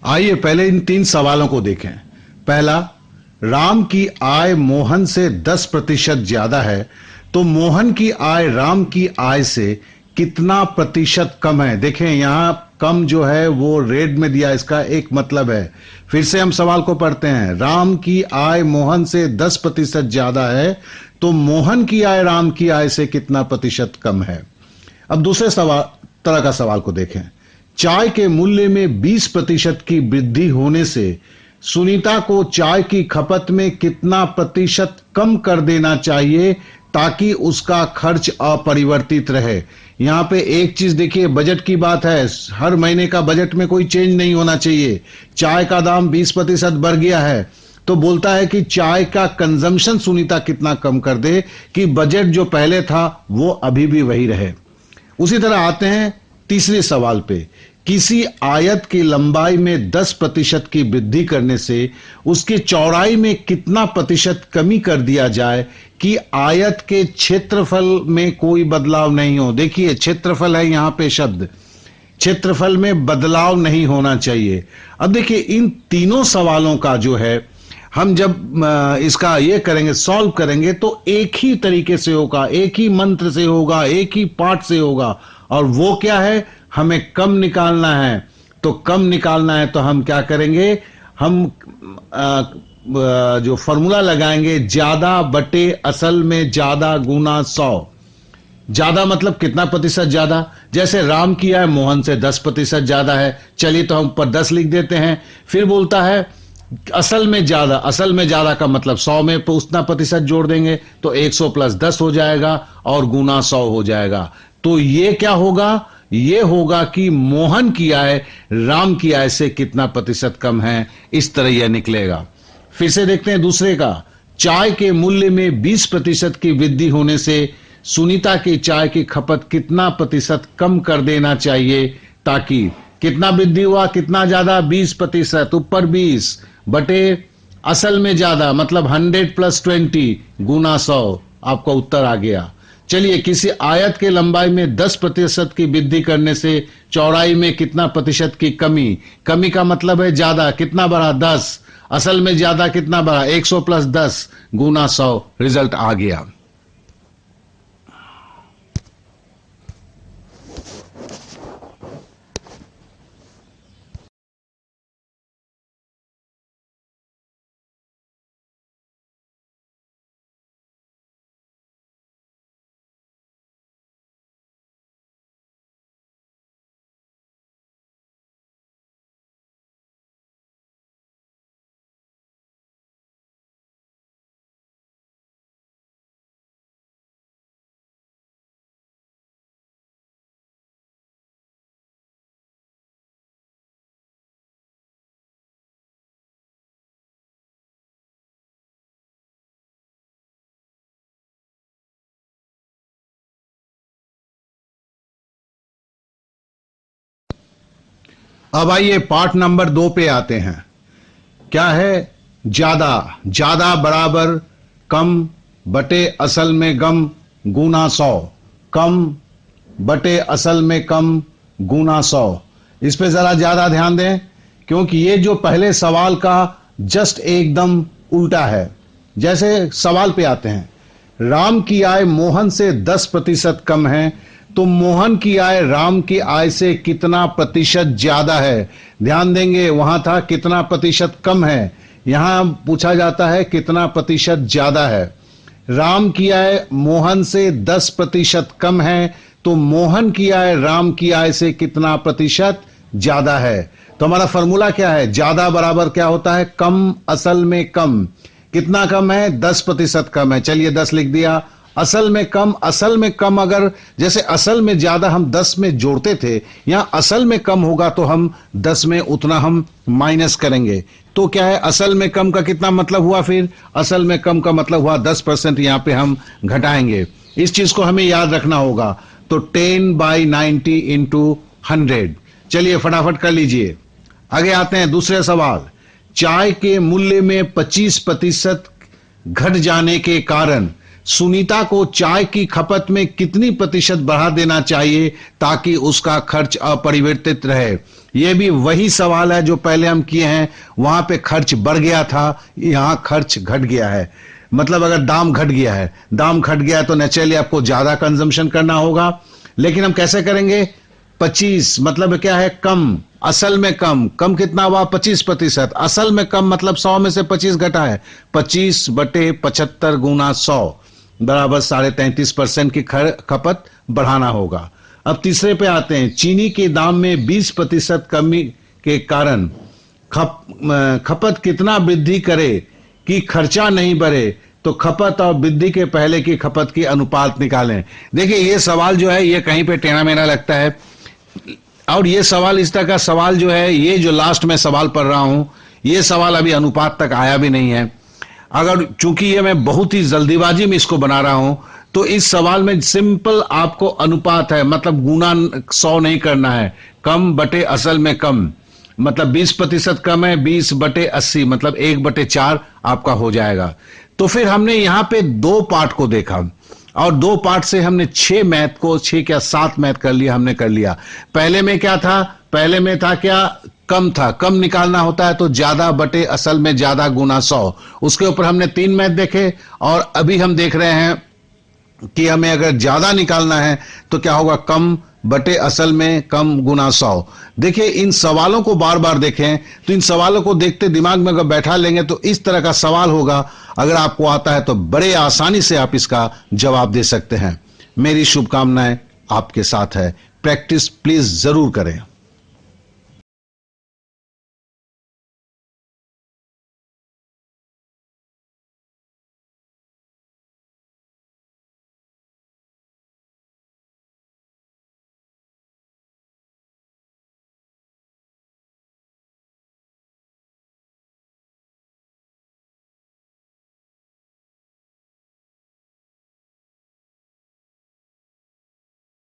आइए पहले इन 3 सवालों को देखें। पहला, राम की आय मोहन से 10% ज्यादा है, तो मोहन की आय राम की आय से कितना प्रतिशत कम है। देखें यहां कम जो है वो रेड में दिया, इसका एक मतलब है। फिर से हम सवाल को पढ़ते हैं। राम की आय मोहन से 10% ज्यादा है, तो मोहन की आय राम की आय से कितना प्रतिशत कम है। अब दूसरे तरह का सवाल को देखें। चाय के मूल्य में 20% की वृद्धि होने से सुनीता को चाय की खपत में कितना प्रतिशत कम कर देना चाहिए ताकि उसका खर्च अपरिवर्तित रहे। यहां पे एक चीज देखिए, बजट की बात है। हर महीने का बजट में कोई चेंज नहीं होना चाहिए। चाय का दाम 20% बढ़ गया है, तो बोलता है कि चाय का कंजम्पशन सुनीता कितना कम कर दे कि बजट जो पहले था वो अभी भी वही रहे। उसी तरह आते हैं तीसरे सवाल पे। किसी आयत की लंबाई में 10% की वृद्धि करने से उसकी चौड़ाई में कितना प्रतिशत कमी कर दिया जाए कि आयत के क्षेत्रफल में कोई बदलाव नहीं हो। देखिए क्षेत्रफल है यहां पे शब्द, क्षेत्रफल में बदलाव नहीं होना चाहिए। अब देखिए इन तीनों सवालों का जो है हम जब इसका ये करेंगे, सॉल्व करेंगे, तो एक ही तरीके से होगा, एक ही मंत्र से होगा, एक ही पाठ से होगा। और वो क्या है, हमें कम निकालना है। तो कम निकालना है तो हम क्या करेंगे, हम जो फॉर्मूला लगाएंगे, ज्यादा बटे असल में ज्यादा गुना 100। ज्यादा मतलब कितना प्रतिशत ज्यादा। जैसे राम की आय मोहन से 10% ज्यादा है, चलिए तो हम ऊपर 10 लिख देते हैं। फिर बोलता है असल में ज्यादा, असल में ज्यादा का मतलब 100 में उतना प्रतिशत जोड़ देंगे तो 100 + 10 हो जाएगा और गुना 100 हो जाएगा। तो ये क्या होगा, ये होगा कि मोहन की आय राम की आय से कितना प्रतिशत कम है। इस तरह यह निकलेगा। फिर से देखते हैं दूसरे का। चाय के मूल्य में 20% की वृद्धि होने से सुनीता की चाय की खपत कितना प्रतिशत कम कर देना चाहिए ताकि कितना वृद्धि हुआ, कितना ज्यादा, 20%। ऊपर 20 बटे असल में ज्यादा मतलब 100 + 20 गुना 100, आपका उत्तर आ गया। चलिए, किसी आयत के लंबाई में 10% की वृद्धि करने से चौड़ाई में कितना प्रतिशत की कमी। कमी का मतलब है ज्यादा, कितना बढ़ा, 10। असल में ज्यादा कितना बढ़ा, 100 + 10 गुना 100। रिजल्ट आ गया। अब आइए पार्ट नंबर 2 पे आते हैं। क्या है, ज्यादा। ज्यादा बराबर कम बटे असल में कम गुना 100। कम बटे असल में कम गुना 100। इस पे जरा ज्यादा ध्यान दें क्योंकि ये जो पहले सवाल का जस्ट एकदम उल्टा है। जैसे सवाल पे आते हैं, राम की आय मोहन से 10% कम है, तो मोहन की आय राम की आय से कितना प्रतिशत ज्यादा है। ध्यान देंगे, वहां था कितना प्रतिशत कम है, यहां पूछा जाता है कितना प्रतिशत ज्यादा है। राम की आय मोहन से 10% कम है, तो मोहन की आय राम की आय से कितना प्रतिशत ज्यादा है। तो हमारा फॉर्मूला क्या है, ज्यादा बराबर क्या होता है, कम असल में कम। कितना कम है, 10% कम है। चलिए 10 लिख दिया। असल में कम, असल में कम अगर जैसे असल में ज्यादा हम 10 में जोड़ते थे, यहां असल में कम होगा तो हम 10 में उतना हम माइनस करेंगे। तो क्या है, असल में कम का कितना मतलब हुआ, फिर असल में कम का मतलब हुआ 10%, यहां पे हम घटाएंगे। इस चीज को हमें याद रखना होगा। तो 10/90 × 100। चलिए फटाफट कर लीजिए। आगे आते हैं दूसरे सवाल। चाय के मूल्य में 25% घट जाने के कारण सुनीता को चाय की खपत में कितनी प्रतिशत बढ़ा देना चाहिए ताकि उसका खर्च अपरिवर्तित रहे। यह भी वही सवाल है जो पहले हम किए हैं, वहां पे खर्च बढ़ गया था, यहां खर्च घट गया है। मतलब अगर दाम घट गया है, दाम घट गया है तो नेचुरली आपको ज्यादा कंजम्पशन करना होगा। लेकिन हम कैसे करेंगे? 25 मतलब क्या है? कम। असल में कम। कम कितना हुआ? 25%। असल में कम मतलब 100 में से 25 घटा है। 25/75 गुना 100 बराबर 33.5% की खपत बढ़ाना होगा। अब तीसरे पे आते हैं। चीनी के दाम में 20% कमी के कारण खपत कितना वृद्धि करे कि खर्चा नहीं बढ़े? तो खपत और वृद्धि के पहले की खपत की अनुपात निकालें। देखिए ये सवाल जो है ये कहीं पे टेढ़ा मेढ़ा लगता है, और ये सवाल, इस तरह का सवाल जो है, ये जो लास्ट में सवाल पढ़ रहा हूं, ये सवाल अभी अनुपात तक आया भी नहीं है। अगर चूंकि ये मैं बहुत ही जल्दीबाजी में इसको बना रहा हूं, तो इस सवाल में सिंपल आपको अनुपात है, मतलब गुना 100 नहीं करना है। कम बटे असल में कम, मतलब 20% कम है, 20/80 मतलब 1/4 आपका हो जाएगा। तो फिर हमने यहां पे 2 पार्ट को देखा, और 2 पार्ट से हमने 6 मैथ को, 6 क्या 7 मैथ कर लिया, हमने कर लिया। पहले में क्या था? पहले में था क्या? कम था। कम निकालना होता है तो ज्यादा बटे असल में ज्यादा गुना 100। उसके ऊपर हमने 3 मैथ देखे, और अभी हम देख रहे हैं कि हमें अगर ज्यादा निकालना है तो क्या होगा? कम बटे असल में कम गुना 100। देखिए इन सवालों को बार बार देखें, तो इन सवालों को देखते दिमाग में अगर बैठा लेंगे तो इस तरह का सवाल होगा। अगर आपको आता है तो बड़े आसानी से आप इसका जवाब दे सकते हैं। मेरी शुभकामनाएं आपके साथ है। प्रैक्टिस प्लीज जरूर करें।